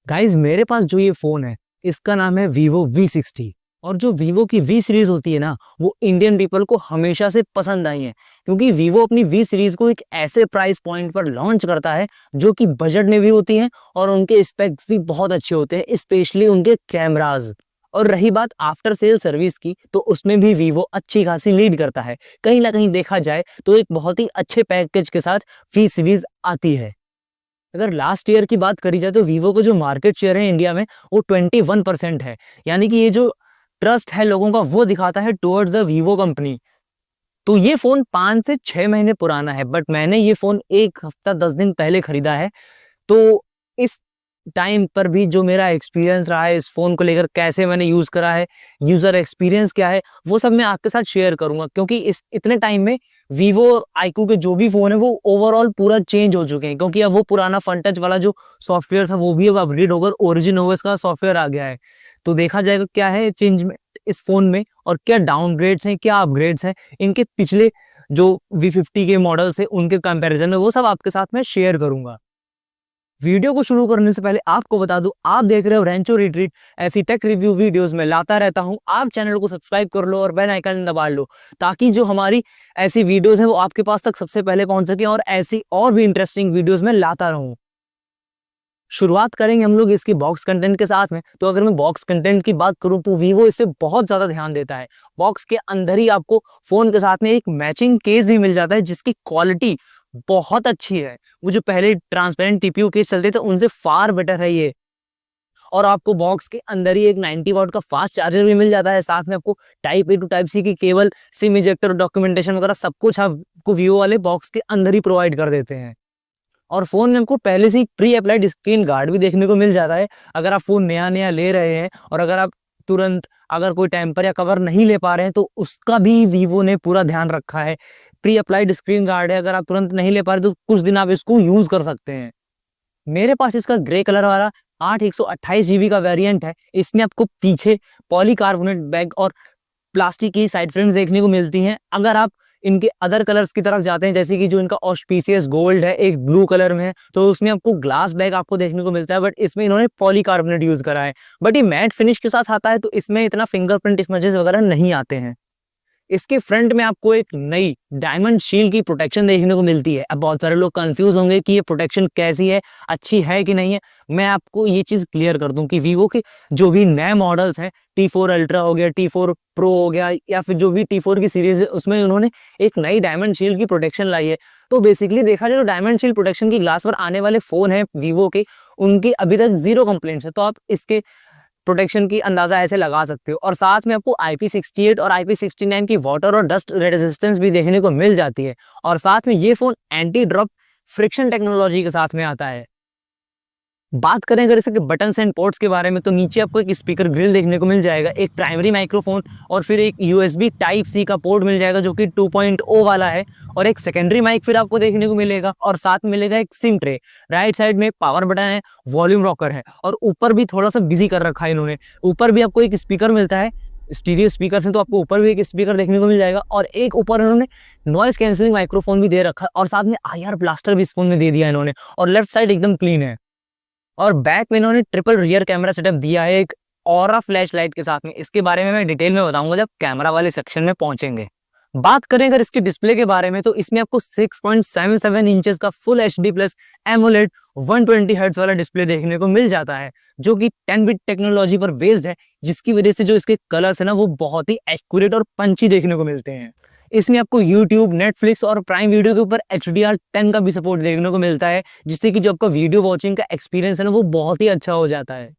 Guys मेरे पास जो ये फोन है इसका नाम है Vivo V60। और जो Vivo की V सीरीज होती है ना, वो इंडियन पीपल को हमेशा से पसंद आई है, क्योंकि Vivo अपनी V सीरीज को एक ऐसे प्राइस पॉइंट पर लॉन्च करता है जो कि बजट में भी होती है और उनके स्पेक्स भी बहुत अच्छे होते हैं, स्पेशली उनके कैमराज। और रही बात आफ्टर सेल सर्विस की, तो उसमें भी Vivo अच्छी खासी लीड करता है। कहीं ना कहीं देखा जाए तो एक बहुत ही अच्छे पैकेज के साथ V सीरीज आती है। अगर लास्ट ईयर की बात करी जाए तो Vivo का जो मार्केट शेयर है इंडिया में वो 21% है। यानी कि ये जो ट्रस्ट है लोगों का वो दिखाता है टुवर्ड्स द Vivo कंपनी। तो ये फोन 5 से 6 महीने पुराना है, बट मैंने ये फोन 1 हफ्ता 10 दिन पहले खरीदा है। तो इस टाइम पर भी जो मेरा एक्सपीरियंस रहा है इस फोन को लेकर, कैसे मैंने यूज करा है, यूजर एक्सपीरियंस क्या है, वो सब मैं आपके साथ शेयर करूंगा। क्योंकि इस इतने टाइम में Vivo iQOO के जो भी फोन है वो ओवरऑल पूरा चेंज हो चुके हैं, क्योंकि अब वो पुराना फन टच वाला जो सॉफ्टवेयर था वो भी अब अपग्रेड होकर Origin OS का सॉफ्टवेयर आ गया है। तो देखा जाएगा क्या है चेंज इस फोन में, और क्या डाउनग्रेड्स हैं, क्या अपग्रेड्स हैं इनके पिछले जो V50 के मॉडल्स है उनके कंपैरिजन में, वो सब आपके साथ मैं शेयर करूंगा। वीडियो को शुरू करने से पहले आपको बता दूं, आप देख रहे हो रेंचो रिट्रीट। ऐसी टेक रिव्यू वीडियोस में लाता रहता हूं। आप चैनल को सब्सक्राइब कर लो और बेल आइकन दबा लो, ताकि जो हमारी ऐसी वीडियोस हैं वो आपके पास तक सबसे पहले पहुंच सके, और ऐसी और भी इंटरेस्टिंग वीडियोस में लाता रहूं। शुरुआत करेंगे हम लोग इसकी बॉक्स कंटेंट के साथ में। तो अगर मैं बॉक्स कंटेंट की बात करूं तो Vivo इस पे बहुत ज्यादा ध्यान देता है। बॉक्स के अंदर ही आपको फोन के साथ में एक मैचिंग केस भी मिल जाता है, जिसकी क्वालिटी बहुत अच्छी है। वो जो पहले ट्रांसपेरेंट TPU केस चलते थे उनसे फार बेटर है ये। और आपको बॉक्स के अंदर ही एक 90 वॉट का फास्ट चार्जर भी मिल जाता है। साथ में आपको type A to type C की केबल, सिम इजेक्टर, डॉक्यूमेंटेशन वगैरह सब कुछ आपको Vivo वाले बॉक्स के अंदर ही प्रोवाइड कर देते हैं। और फोन में आपको पहले से ही प्री अप्लाइड स्क्रीन गार्ड भी देखने को मिल जाता है। अगर आप फोन नया नया ले रहे हैं और अगर आप तुरंत अगर कोई टेम्पर या कवर नहीं ले पा रहे हैं तो उसका भी Vivo ने पूरा ध्यान रखा है। प्री अप्लाइड स्क्रीन गार्ड है, अगर आप तुरंत नहीं ले पा रहे तो कुछ दिन आप इसको यूज कर सकते हैं। मेरे पास इसका ग्रे कलर वाला 8 128 GB का वेरिएंट है। इसमें आपको पीछे पॉलीकार्बोनेट बैग और प्लास्टिक की साइड फ्रेम्स देखने को मिलती हैं। अगर आप इनके अदर कलर्स की तरफ जाते हैं, जैसे कि जो इनका ऑस्पिशियस गोल्ड है, एक ब्लू कलर में है, तो उसमें आपको ग्लास बैग आपको देखने को मिलता है, बट इसमें इन्होंने पॉलीकार्बोनेट यूज करा है। बट ये मैट फिनिश के साथ आता है, तो इसमें इतना फिंगरप्रिंट स्मजेस वगैरह नहीं आते हैं। इसके फ्रंट में आपको एक नई डायमंड शील्ड की प्रोटेक्शन देखने को मिलती है। अब बहुत सारे लोग कंफ्यूज होंगे कि ये प्रोटेक्शन कैसी है, अच्छी है कि नहीं है। मैं आपको ये चीज क्लियर कर दूं कि Vivo के जो भी नए मॉडल्स हैं, T4 अल्ट्रा हो गया, T4 प्रो हो गया, या फिर जो भी T4 की सीरीज है, उसमें उन्होंने एक नई डायमंड शील्ड की प्रोटेक्शन लाई है। तो बेसिकली देखा जाए तो डायमंड शील्ड प्रोटेक्शन की ग्लास पर आने वाले फोन है Vivo के, उनके अभी तक 0 कंप्लेंट्स है। तो आप इसके प्रोटेक्शन की अंदाजा ऐसे लगा सकते हो। और साथ में आपको IP68 और IP69 की वाटर और डस्ट रेजिस्टेंस भी देखने को मिल जाती है। और साथ में ये phone anti drop friction technology के साथ में आता है। बात करें अगर इसके बटन्स एंड पोर्ट्स के बारे में, तो नीचे आपको एक स्पीकर ग्रिल देखने को मिल जाएगा, एक प्राइमरी माइक्रोफोन और फिर एक USB टाइप C का पोर्ट मिल जाएगा जो कि 2.0 वाला है, और एक सेकेंडरी माइक फिर आपको देखने को मिलेगा, और साथ में मिलेगा एक सिम ट्रे। राइट साइड में पावर बटन है, वॉल्यूम रॉकर है, और ऊपर भी थोड़ा सा बिजी कर रखा है इन्होंने। ऊपर भी आपको एक स्पीकर मिलता है, स्टीरियो स्पीकर से, तो आपको ऊपर भी एक स्पीकर देखने को मिल जाएगा, और एक ऊपर इन्होंने नॉइस कैंसिलिंग माइक्रोफोन भी दे रखा है, और साथ में IR ब्लास्टर भी इस फोन में दे दिया इन्होंने। और लेफ्ट साइड एकदम क्लीन है, और बैक में इन्होंने ट्रिपल रियर कैमरा सेटअप दिया है एक ऑरा फ्लैश लाइट के साथ में। इसके बारे में मैं डिटेल में बताऊंगा जब कैमरा वाले सेक्शन में पहुंचेंगे। बात करें अगर इसके डिस्प्ले के बारे में, तो इसमें आपको 6.77 इंचेस का full HD plus AMOLED 120 hertz वाला डिस्प्ले देखने को मिल जाता है, जो कि 10 बिट टेक्नोलॉजी पर बेस्ड है, जिसकी वजह से जो इसके कलर्स है ना वो बहुत ही एक्यूरेट और पंची देखने को मिलते हैं। इसमें आपको YouTube, Netflix और प्राइम वीडियो के ऊपर HDR10 का भी सपोर्ट देखने को मिलता है, जिससे कि जो आपका वीडियो वॉचिंग का एक्सपीरियंस है ना वो बहुत ही अच्छा हो जाता है।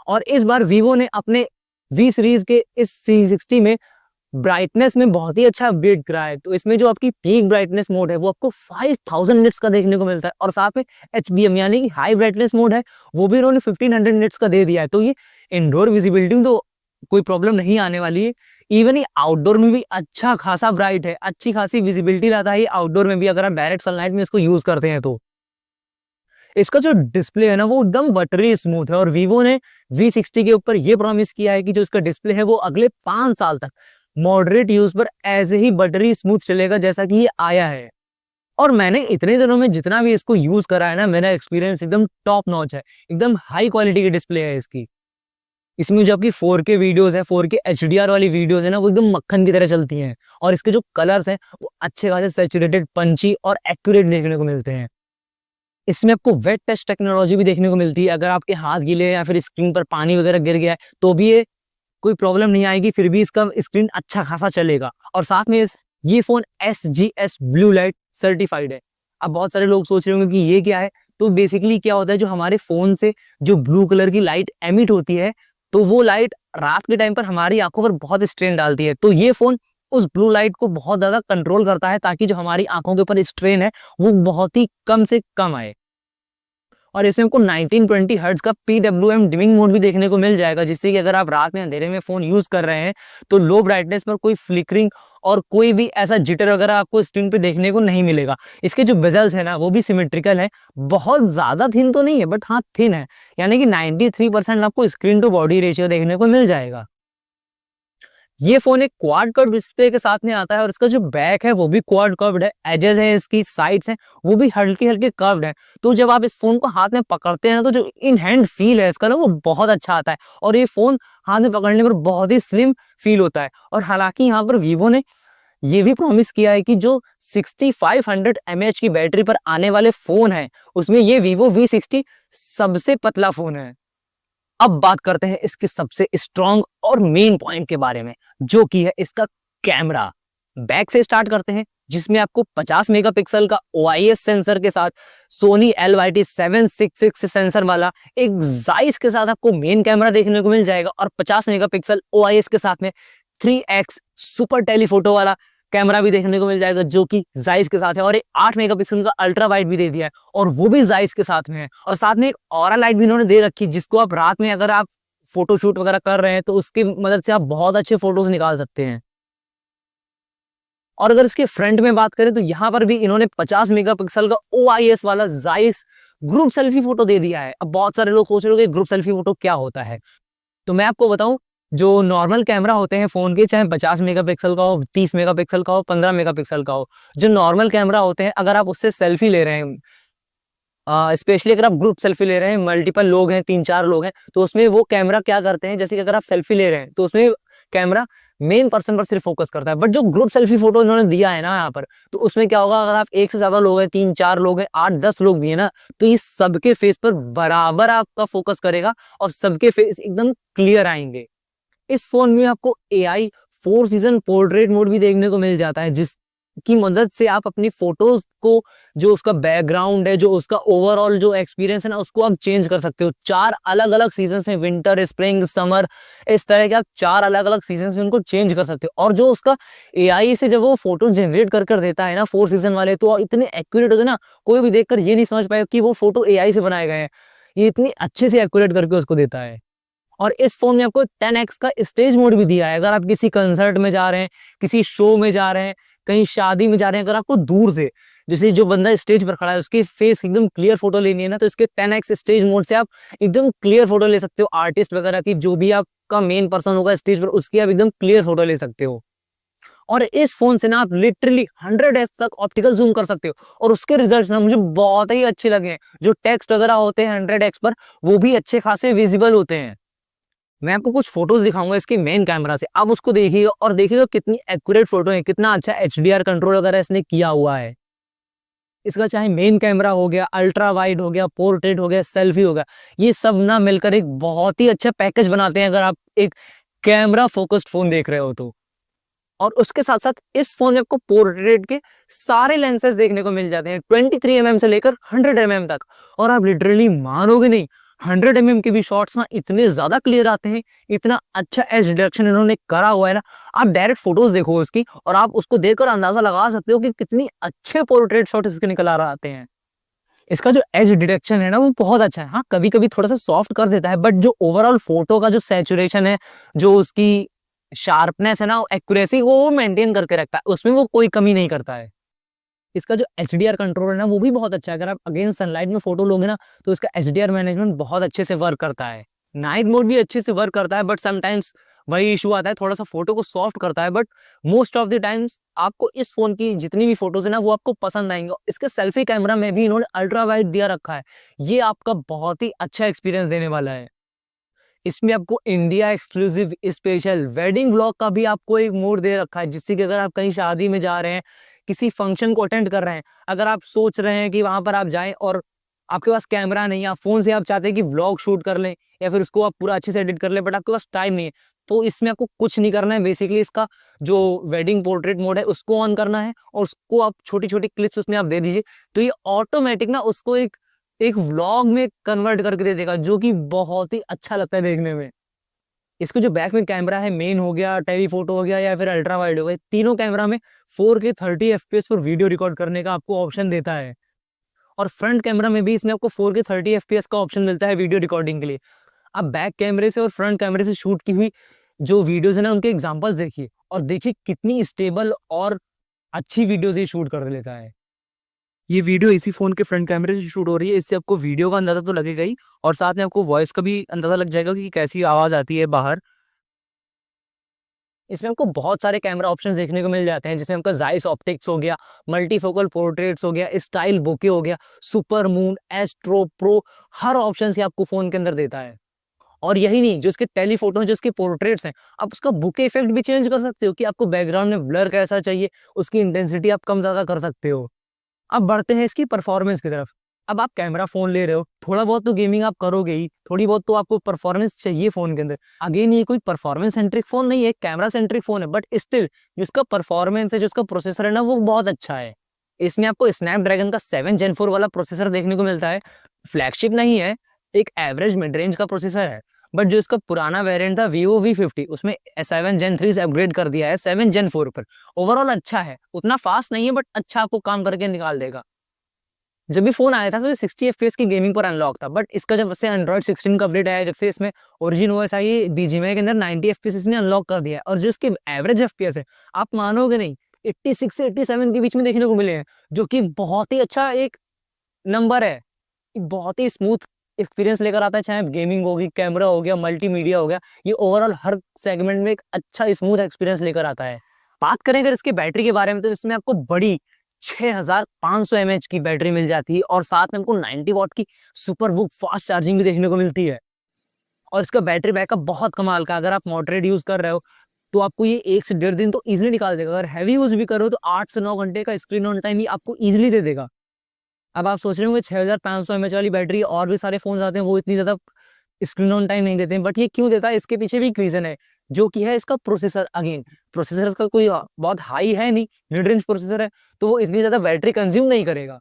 और इस बार Vivo ने अपने V सीरीज के इस V60 में ब्राइटनेस में बहुत ही अच्छा अपडेट करा है। तो इसमें जो आपकी पीक ब्राइटनेस मोड है वो आपको 5000 निट्स का देखने को मिलता है, और साथ में HBM यानी कि हाई ब्राइटनेस मोड है वो भी इन्होंने 1500 निट्स का दे दिया है। तो ये इंडोर विजिबिलिटी में तो कोई प्रॉब्लम नहीं आने वाली है। इवन ये आउटडोर में भी अच्छा खासा ब्राइट है, अच्छी खासी विजिबिलिटी रहता है ये आउटडोर में भी, अगर आप डायरेक्ट सनलाइट में इसको यूज करते हैं तो। इसका जो डिस्प्ले है ना वो एकदम बटरी स्मूथ है, और Vivo ने V60 के ऊपर ये प्रॉमिस किया है कि जो इसका डिस्प्ले है वो अगले 5 साल तक मॉडरेट यूज पर ऐसे ही बटरी स्मूथ चलेगा जैसा कि ये आया है। और मैंने इतने दिनों में जितना भी इसको यूज करा है ना, मेरा एक्सपीरियंस एकदम टॉप नॉच है, एकदम हाई क्वालिटी की डिस्प्ले है इसकी। इसमें जो आपकी 4K वीडियोस है, 4K HDR वाली वीडियोस है ना, वो एकदम मक्खन की तरह चलती हैं। और इसके जो कलर्स हैं वो अच्छे खासे सैचुरेटेड, पंची और एक्यूरेट देखने को मिलते हैं। इसमें आपको वेट टच टेक्नोलॉजी भी देखने को मिलती है। अगर आपके हाथ गीले हैं या फिर स्क्रीन पर पानी वगैरह गिर गया है तो भी ये कोई प्रॉब्लम नहीं आएगी, फिर भी इसका स्क्रीन अच्छा खासा चलेगा। और साथ में ये phone SGS blue light certified है। अब बहुत सारे लोग सोच रहे होंगे कि ये क्या है। तो बेसिकली क्या होता है, जो हमारे फोन से जो ब्लू कलर की लाइट एमिट होती है, तो वो लाइट रात के टाइम पर हमारी आंखों पर बहुत स्ट्रेन डालती है। तो ये फोन उस ब्लू लाइट को बहुत ज्यादा कंट्रोल करता है, ताकि जो हमारी आंखों के ऊपर स्ट्रेन है वो बहुत ही कम से कम आए। और इसमें आपको 1920 हर्ट्ज का PWM डिमिंग मोड भी देखने को मिल जाएगा, जिससे कि अगर आप रात में अंधेरे में फोन यूज कर रहे हैं तो लो ब्राइटनेस पर कोई फ्लिकरिंग और कोई भी ऐसा जिटर वगैरह आपको स्क्रीन पे देखने को नहीं मिलेगा। इसके जो बेजल्स है ना, वो भी सिमेट्रिकल है, बहुत ज्यादा थिन तो नहीं है बट हाँ थिन है, यानी कि 93% आपको स्क्रीन टू बॉडी रेशियो देखने को मिल जाएगा। ये फोन एक क्वाड कर्व डिस्प्ले के साथ में आता है, और इसका जो बैक है वो भी क्वाड कर्व्ड है। एजेस है, इसकी साइड्स हैं, वो भी हल्के हल्के कर्व्ड है। तो जब आप इस फोन को हाथ में पकड़ते हैं ना, तो जो इन हैंड फील है इसका ना, वो बहुत अच्छा आता है। और ये फोन हाथ में पकड़ने पर बहुत ही स्लिम फील होता है। और हालांकि यहाँ पर वीवो ने ये भी प्रॉमिस किया है कि जो 6500 mAh की बैटरी पर आने वाले फोन है, उसमें ये वीवो V60 सबसे पतला फोन है। अब बात करते हैं इसके सबसे स्ट्रॉन्ग और मेन पॉइंट के बारे में, जो कि है इसका कैमरा। बैक से स्टार्ट करते हैं, जिसमें आपको 50 मेगापिक्सल का OIS सेंसर के साथ सोनी LYT766 सेंसर वाला एक जाइस के साथ आपको मेन कैमरा देखने को मिल जाएगा। और 50 मेगापिक्सल OIS के साथ में 3x सुपर टेलीफोटो वाला कैमरा भी देखने को मिल जाएगा, जो कि जाइस के साथ है। और एक 8 मेगापिक्सल का अल्ट्रा वाइड भी दे दिया है, और वो भी जाइस के साथ में है। और साथ में एक ऑरा लाइट भी इन्होंने दे रखी है, जिसको आप रात में अगर आप फोटोशूट वगैरह कर रहे हैं तो उसकी मदद से आप बहुत अच्छे फोटोज निकाल सकते हैं। और अगर इसके फ्रंट में बात करें तो यहाँ पर भी इन्होंने 50 मेगापिक्सल का OIS वाला जाइस ग्रुप सेल्फी फोटो दे दिया है। अब बहुत सारे लोग सोच रहे हो कि ग्रुप सेल्फी फोटो क्या होता है, तो मैं आपको बताऊं, जो नॉर्मल कैमरा होते हैं फोन के, चाहे 50 मेगापिक्सल का हो, 30 मेगापिक्सल का हो, 15 मेगापिक्सल का हो, जो नॉर्मल कैमरा होते हैं, अगर आप उससे सेल्फी ले रहे हैं, स्पेशली अगर आप ग्रुप सेल्फी ले रहे हैं, मल्टीपल लोग हैं, 3-4 लोग हैं, तो उसमें वो कैमरा क्या करते हैं, जैसे कि अगर आप सेल्फी ले रहे हैं तो उसमें कैमरा मेन पर्सन पर सिर्फ फोकस करता है। बट जो ग्रुप सेल्फी फोटो इन्होंने दिया है ना यहाँ पर, तो उसमें क्या होगा, अगर आप एक से ज्यादा लोग हैं, 3-4 लोग हैं, 8-10 लोग भी है ना, तो ये सबके फेस पर बराबर आपका फोकस करेगा और सबके फेस एकदम क्लियर आएंगे। इस फोन में आपको AI 4 सीजन पोर्ट्रेट मोड भी देखने को मिल जाता है, जिसकी मदद से आप अपनी फोटोज को, जो उसका बैकग्राउंड है, जो उसका ओवरऑल जो एक्सपीरियंस है ना, उसको आप चेंज कर सकते हो। 4 अलग अलग सीजन्स में, विंटर, स्प्रिंग, समर, इस तरह के आप 4 अलग अलग सीजन्स में उनको चेंज कर सकते हो। और जो उसका AI से जब वो फोटोज जनरेट कर कर देता है ना 4 सीजन वाले, तो इतने एक्यूरेट होते हैं ना, कोई भी देखकर ये नहीं समझ पाएगा कि वो फोटो AI से बनाए गए हैं। ये इतनी अच्छे से एक्यूरेट करके उसको देता है। और इस फोन में आपको 10x का स्टेज मोड भी दिया है। अगर आप किसी कंसर्ट में जा रहे हैं, किसी शो में जा रहे हैं, कहीं शादी में जा रहे हैं, अगर आपको दूर से, जैसे जो बंदा स्टेज पर खड़ा है उसकी फेस एकदम क्लियर फोटो लेनी है ना, तो इसके 10x स्टेज मोड से आप एकदम क्लियर फोटो ले सकते हो। आर्टिस्ट वगैरह की, जो भी आपका मेन पर्सन होगा स्टेज पर, उसकी आप एकदम क्लियर फोटो ले सकते हो। और इस फोन से ना आप लिटरली 100x तक ऑप्टिकल जूम कर सकते हो, और उसके रिजल्ट्स ना मुझे बहुत ही अच्छे लगे हैं। जो टेक्स्ट वगैरह होते हैं 100x पर, वो भी अच्छे खासे विजिबल होते हैं। मैं आपको कुछ फोटोज दिखाऊंगा इसके मेन कैमरा से, आप उसको देखिएगा और देखिएगा कितनी एक्यूरेट फोटो है, कितना अच्छा HDR कंट्रोल वगैरह इसने किया हुआ है। इसका चाहे मेन कैमरा हो गया, अल्ट्रा वाइड हो गया, पोर्ट्रेट हो गया, सेल्फी हो गया, ये सब ना मिलकर एक बहुत ही अच्छा पैकेज बनाते हैं, अगर आप एक कैमरा फोकस्ड फोन देख रहे हो तो। और उसके साथ साथ इस फोन में आपको पोर्ट्रेट के सारे लेंसेज देखने को मिल जाते हैं, 23 mm से लेकर 100 mm तक। और आप लिटरली मानोगे नहीं, 100 mm के भी शॉट्स ना इतने ज्यादा क्लियर आते हैं, इतना अच्छा एज डिटेक्शन इन्होंने करा हुआ है ना। आप डायरेक्ट फोटोज देखो उसकी, और आप उसको देखकर अंदाजा लगा सकते हो कि कितनी अच्छे पोर्ट्रेट शॉट इसके निकल आ आते हैं। इसका जो एज डिटेक्शन है ना, वो बहुत अच्छा है। हाँ, कभी कभी थोड़ा सा सॉफ्ट कर देता है, बट जो ओवरऑल फोटो का जो सैचुरेशन है, जो उसकी शार्पनेस है ना, एक्यूरेसी, वो मेंटेन करके रखता है, उसमें वो कोई कमी नहीं करता है। इसका जो HDR कंट्रोल है ना, वो भी बहुत अच्छा है। अगर आप अगेंस्ट सनलाइट में फोटो लोगे ना, तो इसका HDR मैनेजमेंट बहुत अच्छे से वर्क करता है। नाइट मोड भी अच्छे से वर्क करता है, बट समटाइम्स वही इशू आता है, थोड़ा सा फोटो को सॉफ्ट करता है, but most of the times आपको इस फोन की जितनी भी फोटोज है ना वो आपको पसंद आएंगे। इसके सेल्फी कैमरा में भी इन्होंने अल्ट्रा वाइड दिया रखा है, ये आपका बहुत ही अच्छा एक्सपीरियंस देने वाला है। इसमें आपको India exclusive special wedding vlog का भी आपको एक मोड दे रखा है, जिससे कि अगर आप कहीं शादी में जा रहे हैं, किसी फंक्शन को अटेंड कर रहे हैं, अगर आप सोच रहे हैं कि वहां पर आप जाएं और आपके पास कैमरा नहीं है, आप फोन से आप चाहते हैं कि व्लॉग शूट कर लें या फिर उसको आप पूरा अच्छे से एडिट कर लें, बट आपके पास टाइम नहीं है, तो इसमें आपको कुछ नहीं करना है। बेसिकली इसका जो वेडिंग पोर्ट्रेट मोड है उसको ऑन करना है और उसको आप छोटी छोटी क्लिप्स उसमें आप दे दीजिए, तो ये ऑटोमेटिक ना उसको एक एक व्लॉग में कन्वर्ट करके दे देगा, जो कि बहुत ही अच्छा लगता है देखने में। इसको जो बैक में कैमरा है, मेन हो गया, टेलीफोटो हो गया या फिर अल्ट्रा वाइड हो गया, तीनों कैमरा में 4K 30 FPS पर वीडियो रिकॉर्ड करने का आपको ऑप्शन देता है। और फ्रंट कैमरा में भी इसमें आपको 4K 30 FPS का ऑप्शन मिलता है वीडियो रिकॉर्डिंग के लिए। आप बैक कैमरे से और फ्रंट कैमरे से शूट की हुई जो वीडियोस है ना उनके एग्जांपल्स देखिए और देखिए कितनी स्टेबल और अच्छी वीडियोस ये शूट कर लेता है। ये वीडियो इसी फोन के फ्रंट कैमरे से शूट हो रही है, इससे आपको वीडियो का अंदाजा तो लगेगा ही और साथ में आपको वॉइस का भी अंदाजा लग जाएगा कि कैसी आवाज आती है बाहर। इसमें आपको बहुत सारे कैमरा ऑप्शंस देखने को मिल जाते हैं, जिसमें आपका जाइस ऑप्टिक्स हो गया, मल्टीफोकल पोर्ट्रेट्स हो गया, स्टाइल बोके हो गया, सुपर मून, एस्ट्रो प्रो, हर ऑप्शन से आपको फोन के अंदर देता है। और यही नहीं, जो इसके टेलीफोटो जो इसके पोर्ट्रेट्स हैं, आप उसका बुके इफेक्ट भी चेंज कर सकते हो कि आपको बैकग्राउंड में ब्लर कैसा चाहिए, उसकी इंटेंसिटी आप कम ज्यादा कर सकते हो। अब बढ़ते हैं इसकी परफॉर्मेंस की तरफ। अब आप कैमरा फोन ले रहे हो, थोड़ा बहुत तो गेमिंग आप करोगे ही, थोड़ी बहुत तो आपको परफॉर्मेंस चाहिए फोन के अंदर। अगेन ये कोई परफॉर्मेंस सेंट्रिक फोन नहीं है, कैमरा सेंट्रिक फोन है, बट स्टिल जो इसका परफॉर्मेंस है, जो इसका प्रोसेसर है ना वो बहुत अच्छा है। इसमें आपको स्नैपड्रैगन का 7 Gen 4 वाला प्रोसेसर देखने को मिलता है। फ्लैगशिप नहीं है, एक एवरेज मिड रेंज का प्रोसेसर है, बट जो इसका पुराना वेरिएंट था Vivo V50, उसमें 7 Gen 3 से अपग्रेड कर दिया है 7 Gen 4 पर। ओवरऑल अच्छा है, उतना फास्ट नहीं है बट अच्छा आपको काम करके निकाल देगा। जब भी फोन आया था तो ये 60 FPS की गेमिंग पर अनलॉक था, बट इसका जब से एंड्रॉइड 16 का अपडेट आया, जब से इसमें ओरिजिन ओएस आई है, BGMI के अंदर 90 FPS इसने अनलॉक कर दिया है। और जो इसके एवरेज FPS है, आप मानोगे नहीं, 86 से 87 के बीच में देखने को मिले हैं, जो कि बहुत ही अच्छा एक नंबर है। बहुत ही स्मूथ एक्सपीरियंस लेकर आता है, चाहे गेमिंग होगी, कैमरा हो गया, मल्टीमीडिया हो गया, ये ओवरऑल हर सेगमेंट में एक अच्छा स्मूथ एक्सपीरियंस लेकर आता है। बात करें अगर इसके बैटरी के बारे में, तो इसमें आपको बड़ी 6500 mAh की बैटरी मिल जाती है और साथ में आपको 90 वॉट की सुपर वूक फास्ट चार्जिंग भी देखने को मिलती है। और इसका बैटरी बैकअप बहुत कमाल का, अगर आप मॉडरेट यूज कर रहे हो तो आपको ये 1 से 1.5 दिन तो इजिली निकाल देगा। अगर हैवी यूज भी कर रहे हो तो 8 से 9 घंटे का स्क्रीन ऑन टाइम ही आपको इजिली दे देगा। अब आप सोच रहे होंगे 6500 mAh वाली बैटरी, और भी सारे फोन आते हैं वो इतनी ज्यादा स्क्रीन ऑन टाइम नहीं देते हैं, बट ये क्यों देता है, इसके पीछे भी एक रीजन है, जो कि है इसका प्रोसेसर। अगेन प्रोसेसर इसका कोई बहुत हाई है नहीं, मिड रेंज प्रोसेसर है, तो वो इतनी ज्यादा बैटरी कंज्यूम नहीं करेगा।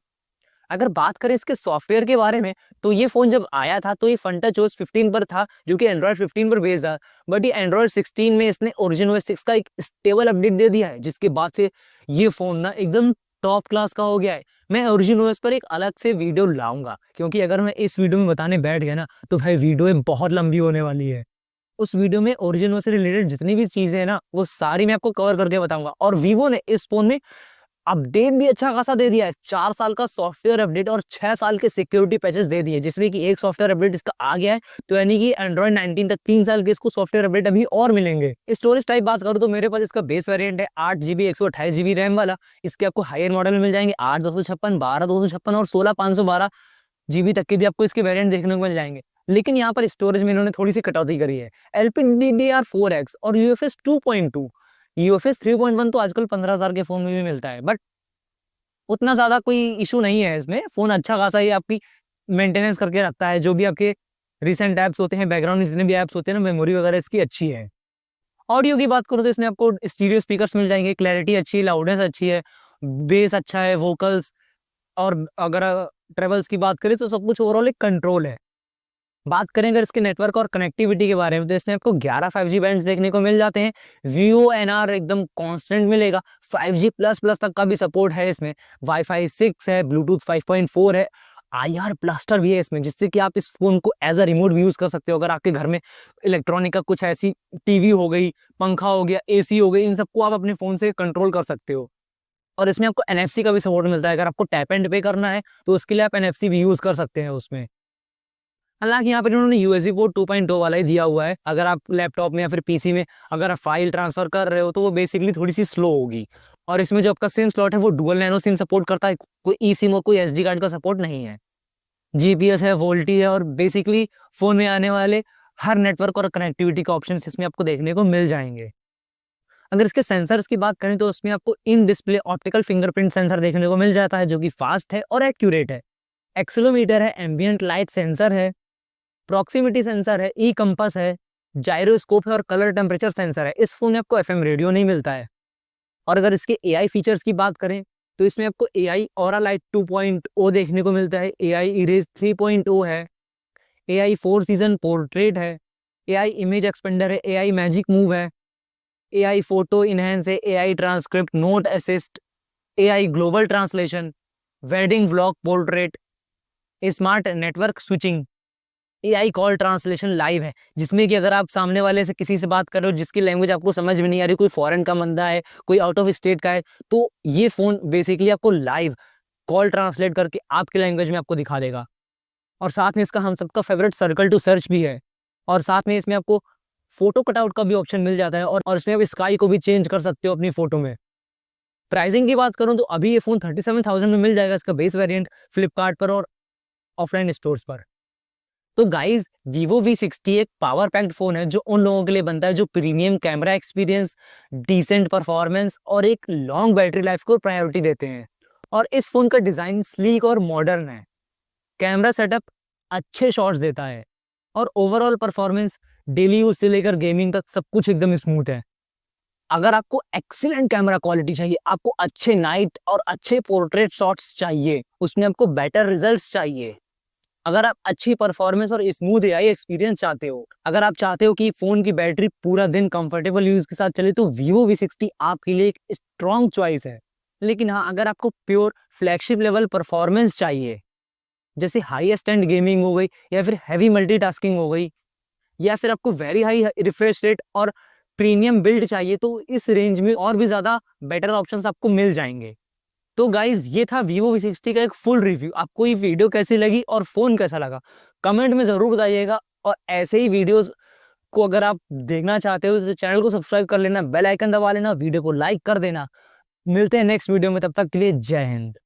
अगर बात करें इसके सॉफ्टवेयर के बारे में, तो ये फोन जब आया था तो ये फंटच OS 15 पर था, जो कि एंड्रॉइड 15 पर बेस्ड था, बट ये एंड्रॉइड 16 में इसने ओरिजिन OS 6 का एक स्टेबल अपडेट दे दिया है, जिसके बाद से ये फोन ना एकदम टॉप क्लास का हो गया है। मैं ओरिजिन OS पर एक अलग से वीडियो लाऊंगा, क्योंकि अगर मैं इस वीडियो में बताने बैठ गया ना तो भाई वीडियो बहुत लंबी होने वाली है। उस वीडियो में ओरिजिन OS से रिलेटेड जितनी भी चीजें हैं ना वो सारी मैं आपको कवर करके बताऊंगा। और वीवो ने इस फोन में अपडेट भी अच्छा खासा दे दिया है, 4 साल का सॉफ्टवेयर अपडेट और 6 साल के सिक्योरिटी पैचेस दे दिए, जिसमें कि एक सॉफ्टवेयर अपडेट इसका आ गया है, तो यानी कि एंड्रॉइड 19 तक 3 साल के इसको सॉफ्टवेयर अपडेट अभी और मिलेंगे। स्टोरेज टाइप बात करूँ तो मेरे पास इसका बेस वेरिएंट है 8GB 128GB रैम वाला। इसके आपको हायर मॉडल में मिल जाएंगे 8/256, 12/256 और 16/512GB तक के भी आपको इसके वेरिएंट देखने को मिल जाएंगे। लेकिन यहाँ पर स्टोरेज में इन्होंने थोड़ी सी कटौती करी है, LPDDR4X और UFS 2.2। UFS 3.1 तो आजकल 15,000 के फोन में भी मिलता है, बट उतना ज्यादा कोई इशू नहीं है इसमें। फोन अच्छा खासा ही आपकी मेंटेनेंस करके रखता है, जो भी आपके रिसेंट ऐप्स होते हैं, बैकग्राउंड में जितने भी ऐप्स होते हैं ना, मेमोरी वगैरह इसकी अच्छी है। ऑडियो की बात करूँ तो इसमें आपको स्टीरियो स्पीकर्स मिल जाएंगे, क्लैरिटी अच्छी है, लाउडनेस अच्छी है, बेस अच्छा है, वोकल्स। और अगर ट्रेवल्स की बात करें तो सब कुछ ओवरऑल एक कंट्रोल है। बात करें अगर इसके नेटवर्क और कनेक्टिविटी के बारे में, तो इसमें आपको 11 5G बैंड्स देखने को मिल जाते हैं। VoNR एकदम कांस्टेंट मिलेगा, 5G++ तक का भी सपोर्ट है इसमें। वाईफाई 6 है, ब्लूटूथ 5.4 है, IR ब्लास्टर भी है इसमें, जिससे कि आप इस फोन को एज अ रिमोट भी यूज कर सकते हो। अगर आपके घर में इलेक्ट्रॉनिक का कुछ ऐसी टीवी हो गई, पंखा हो गया, AC हो गई, इन सबको आप अपने फोन से कंट्रोल कर सकते हो। और इसमें आपको NFC का भी सपोर्ट मिलता है, अगर आपको टैप एंड पे करना है तो उसके लिए आप NFC भी यूज कर सकते हैं उसमें। हालांकि यहाँ पर इन्होंने यूएसबी पोर्ट 2.0 वाला ही दिया हुआ है। अगर आप लैपटॉप में या फिर पीसी में अगर आप फाइल ट्रांसफर कर रहे हो तो वो बेसिकली थोड़ी सी स्लो होगी। और इसमें जो आपका सिम स्लॉट है वो डुअल नैनो सिम सपोर्ट करता है, कोई ई सिम और कोई एसडी कार्ड का सपोर्ट नहीं है। जीपीएस है, वोल्टी है, और बेसिकली फोन में आने वाले हर नेटवर्क और कनेक्टिविटी का ऑप्शन इसमें आपको देखने को मिल जाएंगे। अगर इसके सेंसर्स की बात करें तो उसमें आपको in display optical fingerprint sensor देखने को मिल जाता है, जो कि फास्ट है और एक्यूरेट है। एक्सेलेरोमीटर है, एम्बियंट लाइट सेंसर है, प्रॉक्सिमिटी सेंसर है, ई कंपास है, जायरोस्कोप है और कलर टेम्परेचर सेंसर है। इस फोन में आपको एफएम रेडियो नहीं मिलता है। और अगर इसके एआई फीचर्स की बात करें तो इसमें आपको एआई ऑरा लाइट 2.0 देखने को मिलता है, एआई इरेज 3.0 है, एआई 4 सीजन पोर्ट्रेट है, एआई इमेज एक्सपेंडर है, एआई मैजिक मूव है, एआई फोटो इनहेंस है, AI transcript note assist, AI global translation, wedding vlog portrait, smart network switching, AI call translation live है, जिसमें कि अगर आप सामने वाले से किसी से बात कर रहे हो जिसकी लैंग्वेज आपको समझ में नहीं आ रही, कोई फॉरेन का बंदा है, कोई आउट ऑफ स्टेट का है, तो ये फोन बेसिकली आपको लाइव कॉल ट्रांसलेट करके आपकी लैंग्वेज में आपको दिखा देगा। और साथ में इसका हम सबका फेवरेट सर्कल टू सर्च भी है। और साथ में इसमें आपको फोटो कटआउट का भी ऑप्शन मिल जाता है, और इसमें आप स्काई को भी चेंज कर सकते हो अपनी फोटो में। प्राइसिंग की बात करूं तो अभी ये फोन 37,000 में मिल जाएगा, इसका बेस वेरिएंट फ्लिपकार्ट पर और ऑफलाइन स्टोर्स पर। तो गाइज Vivo V60 एक पावर पैक्ड फोन है जो उन लोगों के लिए बनता है जो premium camera experience, decent performance और एक लॉन्ग बैटरी लाइफ को प्रायोरिटी देते हैं। और इस फोन का डिजाइन स्लीक और मॉडर्न है, कैमरा सेटअप अच्छे शॉट्स देता है, और ओवरऑल परफॉर्मेंस डेली यूज से लेकर गेमिंग तक सब कुछ एकदम स्मूथ है। अगर आपको एक्सीलेंट कैमरा क्वालिटी चाहिए, आपको अच्छे नाइट और अच्छे पोर्ट्रेट शॉट्स चाहिए, उसमें आपको बेटर रिजल्ट्स चाहिए, अगर आप अच्छी परफॉर्मेंस और स्मूथ एआई एक्सपीरियंस चाहते हो, अगर आप चाहते हो कि फोन की बैटरी पूरा दिन कंफर्टेबल यूज के साथ चले, तो Vivo V60 आपके लिए एक स्ट्रॉन्ग चॉइस है। लेकिन हाँ, अगर आपको प्योर फ्लैगशिप लेवल परफॉर्मेंस चाहिए, जैसे हाईएस्ट एंड गेमिंग हो गई, या फिर हैवी मल्टीटास्किंग हो गई, या फिर आपको वेरी हाई रिफ्रेश रेट और प्रीमियम बिल्ड चाहिए, तो इस रेंज में और भी ज्यादा बेटर ऑप्शंस आपको मिल जाएंगे। तो गाइज ये था Vivo V60 का एक फुल रिव्यू। आपको ये वीडियो कैसी लगी और फोन कैसा लगा कमेंट में जरूर बताइएगा। और ऐसे ही वीडियोस को अगर आप देखना चाहते हो तो चैनल को सब्सक्राइब कर लेना, बेल आइकन दबा लेना, वीडियो को लाइक कर देना। मिलते हैं नेक्स्ट वीडियो में, तब तक के लिए जय हिंद।